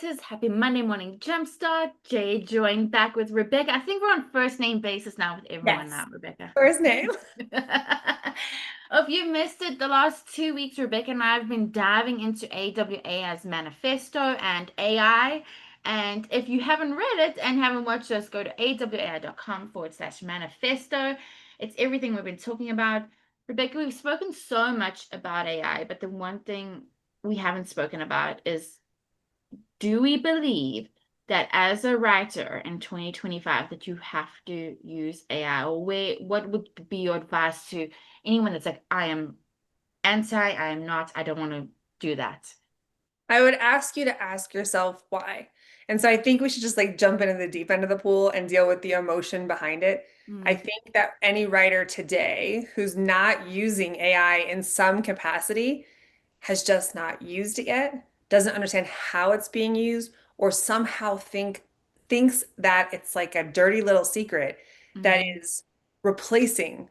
Jumpstarters. Happy Monday Morning Jumpstart. Jade joined back with Rebecca. I think we're on first name basis now with everyone Yes. now, Rebecca. First name. If you missed it, the last 2 weeks, Rebecca and I have been diving into AWAI's manifesto and AI. And if you haven't read it and haven't watched us, go to awai.com/manifesto. It's everything we've been talking about. Rebecca, we've spoken so much about AI, but the one thing we haven't spoken about is, do we believe that as a writer in 2025 that you have to use AI, or what would be your advice to anyone that's like, I am anti, I am not, I don't want to do that? I would ask you to ask yourself why. And so I think we should just like jump into the deep end of the pool and deal with the emotion behind it. I Mm, think that any writer today who's not using AI in some capacity has just not used it yet, doesn't understand how it's being used, or somehow thinks that it's like a dirty little secret that mm, is replacing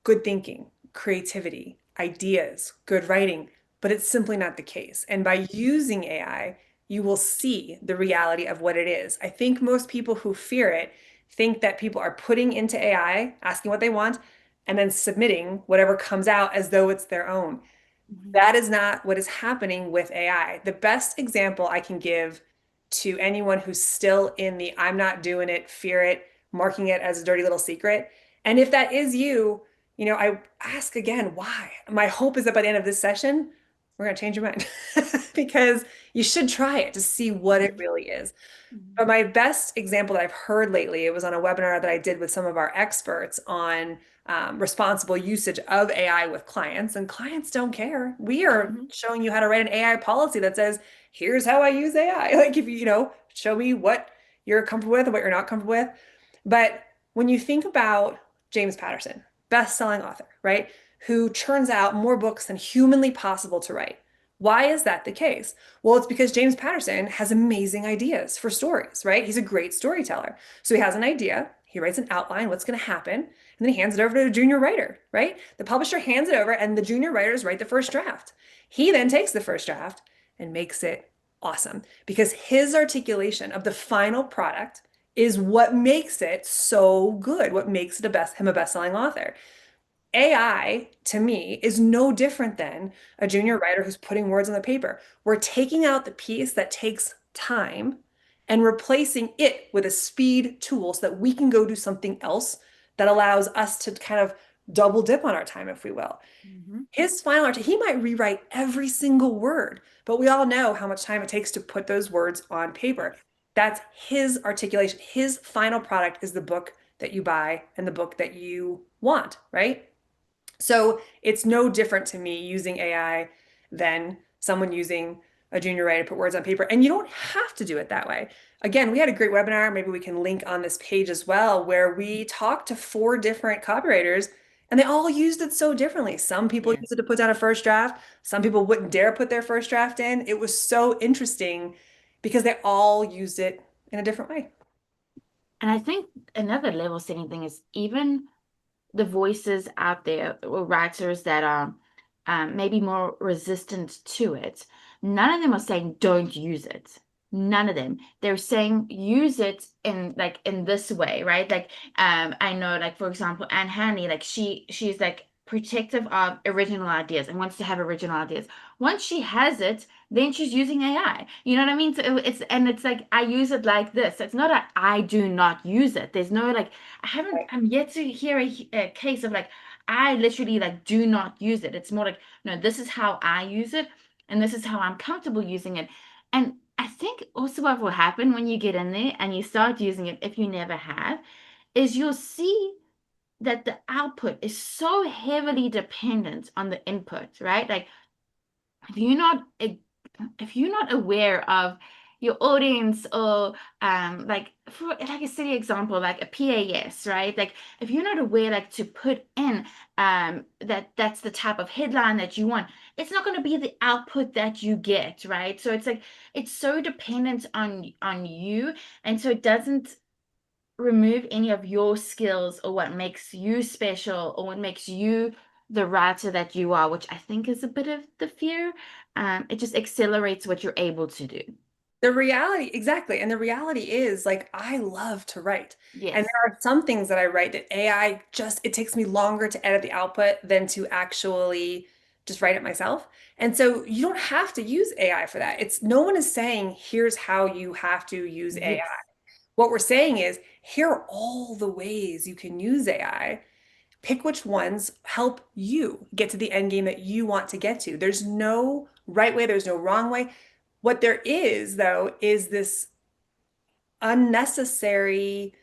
good thinking, creativity, ideas, good writing, but it's simply not the case. And by using AI, you will see the reality of what it is. I think most people who fear it think that people are putting into AI, asking what they want, and then submitting whatever comes out as though it's their own. mhm, That is not what is happening with AI. The best example I can give to anyone who's still in the I'm not doing it, fear it, marking it as a dirty little secret. And if that is you, I ask again, why? My hope is that by the end of this session, we're going to change your mind because you should try it to see what it mhm, really is. mhm. But my best example that I've heard lately, it was on a webinar that I did with some of our experts on responsible usage of AI with clients, and clients don't care. We are Mhm. showing you how to write an AI policy that says, here's how I use AI. Like if show me what you're comfortable with and what you're not comfortable with. But when you think about James Patterson, best-selling author, right, who churns out more books than humanly possible to write. Why is that the case? Well, it's because James Patterson has amazing ideas for stories, right? He's a great storyteller. So he has an idea, he writes an outline, what's going to happen, and then he hands it over to a junior writer, right? The publisher hands it over, and the junior writers write the first draft. He then takes the first draft and makes it awesome because his articulation of the final product is what makes it so good, what makes it him a best-selling author. AI to me is no different than a junior writer who's putting words on the paper. We're taking out the piece that takes time and replacing it with a speed tool so that we can go do something else that allows us to kind of double dip on our time, if we will. Mhm. His final art, he might rewrite every single word, but we all know how much time it takes to put those words on paper. That's his articulation. His final product is the book that you buy and the book that you want, right? So it's no different to me using AI than someone using a junior writer to put words on paper. And you don't have to do it that way. Again, we had a great webinar. Maybe we can link on this page as well, where we talked to 4 different copywriters and they all used it so differently. Some people use Yes. it to put down a first draft. Some people wouldn't dare put their first draft in. It was so interesting because they all used it in a different way. And I think another level setting thing is even the voices out there or writers that are maybe more resistant to it, none of them are saying don't use it. None of them. They're saying use it in in this way, right? Like I know, like for example, Anne Hanley, like she's like protective of original ideas and wants to have original ideas. Once she has it, then she's using AI. You know what I mean? So it's like I use it like this. It's not a I do not use it. There's no like I'm yet to hear a case of like I literally like do not use it. It's more like, no, this is how I use it and this is how I'm comfortable using it. And I think also what will happen when you get in there and you start using it, if you never have, is you'll see that the output is so heavily dependent on the input, right? Like if you're not if you're not aware of your audience, or like for like a silly example like a PAS, right? Like if you're not aware like to put in that that's the type of headline that you want, it's not going to be the output that you get, right? So it's like it's so dependent on you, and so it doesn't remove any of your skills or what makes you special or what makes you the writer that you are, which I think is a bit of the fear. It just accelerates what you're able to do. The reality, exactly. And the reality is, like, I love to write. And Yes. there are some things that I write that AI just, it takes me longer to edit the output than to actually just write it myself. And so you don't have to use AI for that. It's no one is saying, here's how you have to use AI. Yes. What we're saying is, here are all the ways you can use AI. Pick which ones help you get to the end game that you want to get to. There's no right way, there's no wrong way. What there is, though, is this unnecessary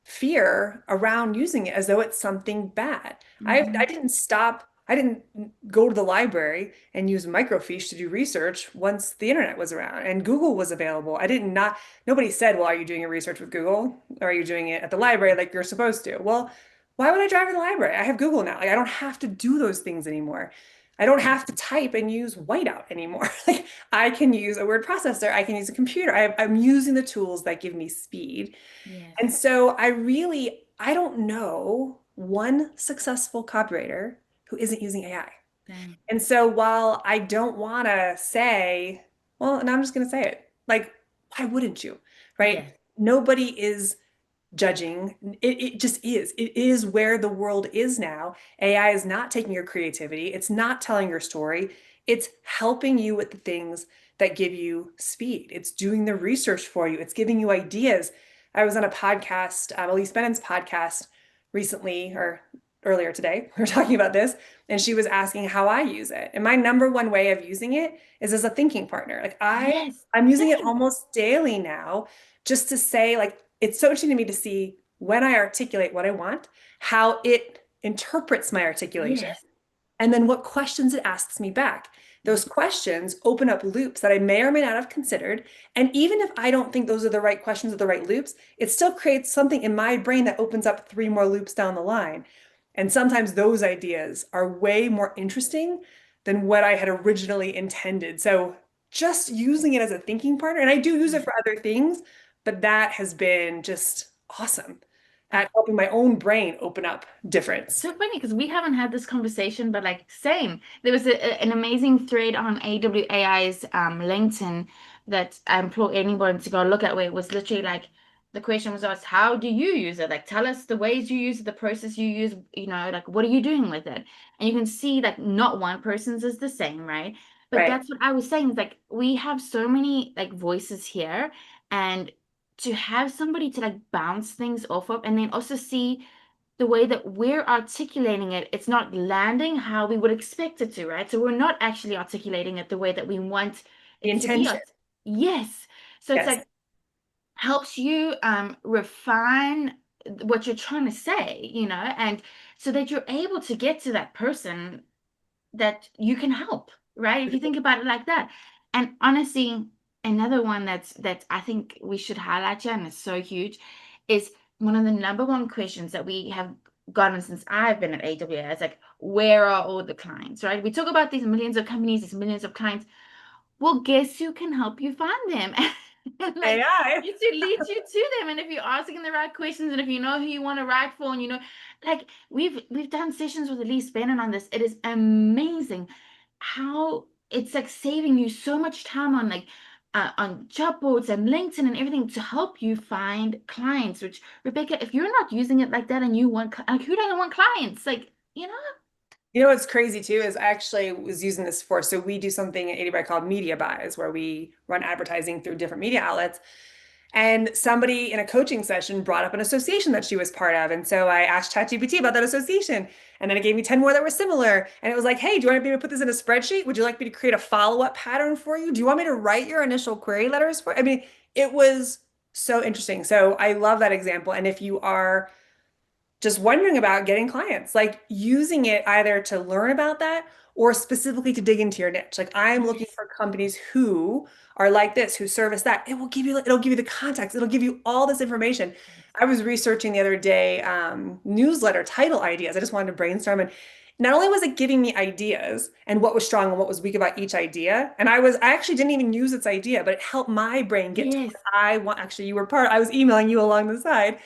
fear around using it as though it's something bad. I Hmm. didn't stop, I didn't go to the library and use microfiche to do research once the internet was around and Google was available. I didn't not, nobody said, well, are you doing your research with Google? Or are you doing it at the library like you're supposed to? Well, why would I drive to the library? I have Google now. Like I don't have to do those things anymore. I don't have to type and use whiteout anymore. Like I can use a word processor. I can use a computer. I'm using the tools that give me speed. Yes. And so I don't know one successful copywriter who isn't using AI. Same. And so while I don't want to say, well, and I'm just going to say it, like, why wouldn't you? Right? Yes. Nobody is judging. It just is. It is where the world is now. AI is not taking your creativity. It's not telling your story. It's helping you with the things that give you speed. It's doing the research for you. It's giving you ideas. I was on a podcast, Elise Bennon's podcast recently or earlier today. We were talking about this, and she was asking how I use it. And my number one way of using it is as a thinking partner. Like Yes. I'm using it Same. almost daily now just to say, like, it's so interesting to me to see when I articulate what I want, how it interprets my articulation, Yes. and then what questions it asks me back. Those questions open up loops that I may or may not have considered. And even if I don't think those are the right questions or the right loops, it still creates something in my brain that opens up three more loops down the line. And sometimes those ideas are way more interesting than what I had originally intended. So just using it as a thinking partner, and I do use it Yes. for other things, but that has been just awesome at helping my own brain open up difference. So funny because we haven't had this conversation, but like same. There was an amazing thread on AWAI's LinkedIn that I implore anyone to go look at where it was literally like the question was asked, how do you use it? Like tell us the ways you use it, the process you use, like what are you doing with it? And you can see like not one person's is the same, right? But Right. that's what I was saying, is like we have so many like voices here, and to have somebody to like bounce things off of and then also see the way that we're articulating it, it's not landing how we would expect it to, right? So we're not actually articulating it the way that we want The it to be. intention. Yes. So it's Yes. like helps you refine what you're trying to say, and so that you're able to get to that person that you can help, right? If you think about it like that. And honestly, another one that I think we should highlight here, and it's so huge, is one of the number one questions that we have gotten since I've been at AWS, like, where are all the clients, right? We talk about these millions of companies, these millions of clients. Well, guess who can help you find them? And like AI. it should lead you to them. And if you're asking the right questions and if you know who you want to write for, and like we've done sessions with Elise Bannon on this. It is amazing how it's like saving you so much time on like on job boards and LinkedIn and everything to help you find clients. Which, Rebecca, if you're not using it like that and you want like who doesn't want clients? Like. You know what's crazy too is I actually was using this for, so we do something at AWAI called media buys, where we run advertising through different media outlets. And somebody in a coaching session brought up an association that she was part of. And so I asked ChatGPT about that association. And then it gave me 10 more that were similar. And it was like, hey, do you want me to put this in a spreadsheet? Would you like me to create a follow-up pattern for you? Do you want me to write your initial query letters for? I mean, it was so interesting. So I love that example. And if you are just wondering about getting clients, like using it either to learn about that or specifically to dig into your niche. Like I'm looking Yes. for companies who are like this, who service that. It'll give you the context. It'll give you all this information. I was researching the other day newsletter title ideas. I just wanted to brainstorm, and not only was it giving me ideas and what was strong and what was weak about each idea, and I actually didn't even use its idea, but it helped my brain get to Yes. what I want. Actually, you were part. I was emailing you along the side.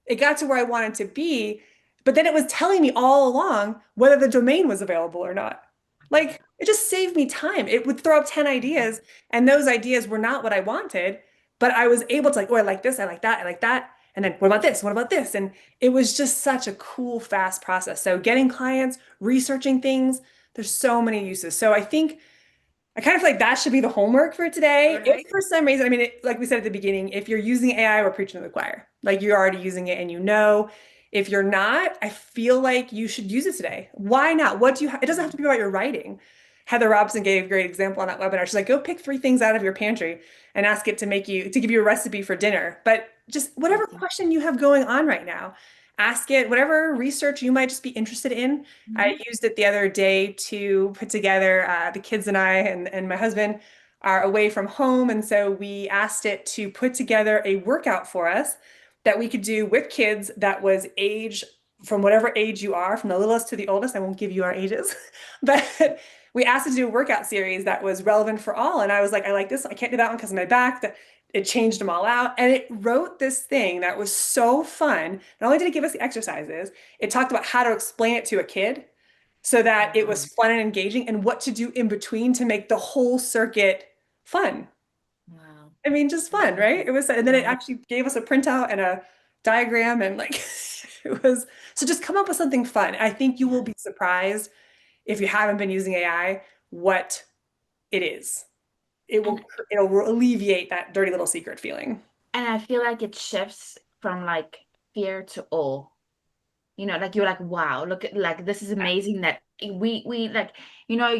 It got to where I wanted to be, but then it was telling me all along whether the domain was available or not. Like It just saved me time. It would throw up 10 ideas, and those ideas were not what I wanted, but I was able to like, oh, I like this, I like that, I like that. And then what about this? What about this? And it was just such a cool, fast process. So getting clients, researching things, there's so many uses. So I think I kind of feel like that should be the homework for today. If Right. for some reason, I mean, like we said at the beginning, if you're using AI, we're preaching to the choir. Like you're already using it and you know. If you're not, I feel like you should use it today. Why not? What do you it doesn't have to be about your writing. Heather Robson gave a great example on that webinar. She's like, go pick 3 things out of your pantry and ask it to give you a recipe for dinner. But just whatever Awesome. question you have going on right now, ask it, whatever research you might just be interested in. I Mhm. used it the other day to put together the kids and I and my husband are away from home. And so we asked it to put together a workout for us that we could do with kids that was age from whatever age you are, from the littlest to the oldest. I won't give you our ages, but we asked it to do a workout series that was relevant for all. And I was like, I like this. I can't do that one because of my back. It changed them all out. And it wrote this thing that was so fun. Not only did it give us the exercises, it talked about how to explain it to a kid so that it was Wow. fun and engaging and what to do in between to make the whole circuit fun. Wow. I mean, just fun, right? It was, and then it Yeah. actually gave us a printout and a diagram and like it was, so just come up with something fun. I think you will Yeah. be surprised if you haven't been using AI, what it is. And It'll alleviate that dirty little secret feeling. I feel like it shifts from like fear to awe. You know, like you're like, wow, look at like this is amazing that we like, you know,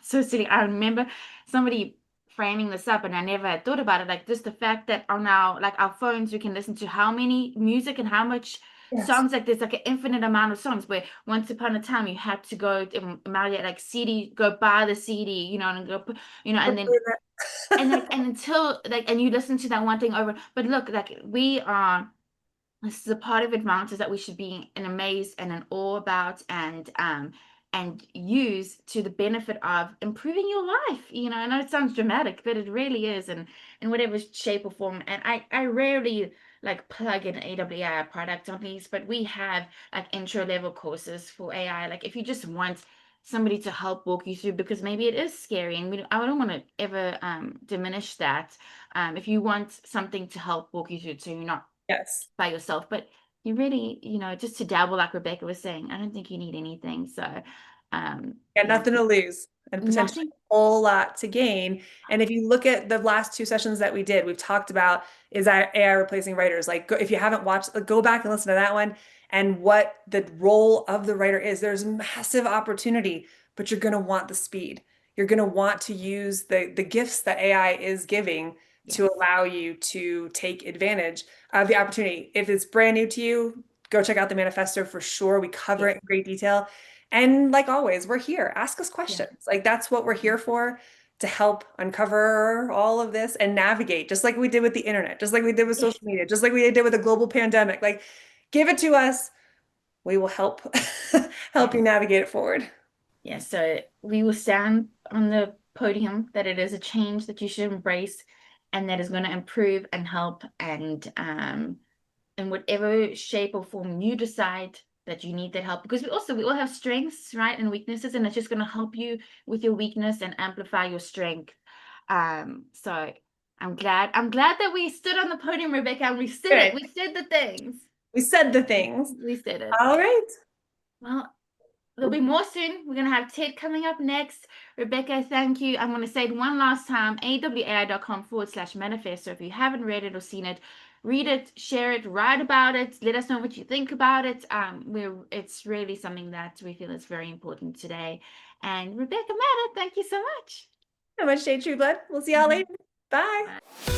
so silly. I remember somebody framing this up and I never had thought about it. Like just the fact that on our like our phones we can listen to how many music and how much Yes. songs, like there's like an infinite amount of songs where once upon a time you had to go to Maria like CD, go buy the CD, you know, and go put, you know, and like and until like and you listen to that one thing over. But look, like we are this is a part of advances that we should be in amaze and in awe about and use to the benefit of improving your life. You know, I know it sounds dramatic, but it really is in whatever shape or form. And I rarely like plug in AWAI product on these, but we have like intro level courses for AI. Like if you just want somebody to help walk you through because maybe it is scary and I don't want to ever diminish that. If you want something to help walk you through so you're not Yes. by yourself. But you really, you know, just to dabble, like Rebecca was saying, I don't think you need anything. So, Got yeah, nothing to lose and potentially nothing. a whole lot to gain. And if you look at the last 2 sessions that we did, we've talked about is that AI replacing writers. Like, if you haven't watched, go back and listen to that one and what the role of the writer is. There's massive opportunity, but you're going to want the speed. You're going to want to use the gifts that AI is giving to Yes, allow you to take advantage of the opportunity. If it's brand new to you, go check out the manifesto for sure. We cover yes, it in great detail. And like always, we're here. Ask us yeah, questions. Like that's what we're here for, to help uncover all of this and navigate, just like we did with the internet, just like we did with yes, social media, just like we did with a global pandemic. Like give it to us. We will help help yes. you navigate it forward. Yeah, so we will stand on the podium that it is a change that you should embrace and that is going to improve and help and in whatever shape or form you decide that you need that help because we all have strengths, right, and weaknesses, and it's just going to help you with your weakness and amplify your strength. So I'm glad that we stood on the podium, Rebecca, and we said it. Good. We said the things. We said the things. We said it. All right. Well, there'll be more soon. We're gonna have Ted coming up next. Rebecca, thank you. I'm gonna say it one last time, awai.com/manifest. So if you haven't read it or seen it, read it, share it, write about it, let us know what you think about it. It's really something that we feel is very important today. And Rebecca Matter, thank you so much. So much, Jade Trueblood. We'll see y'all later. Bye. Bye.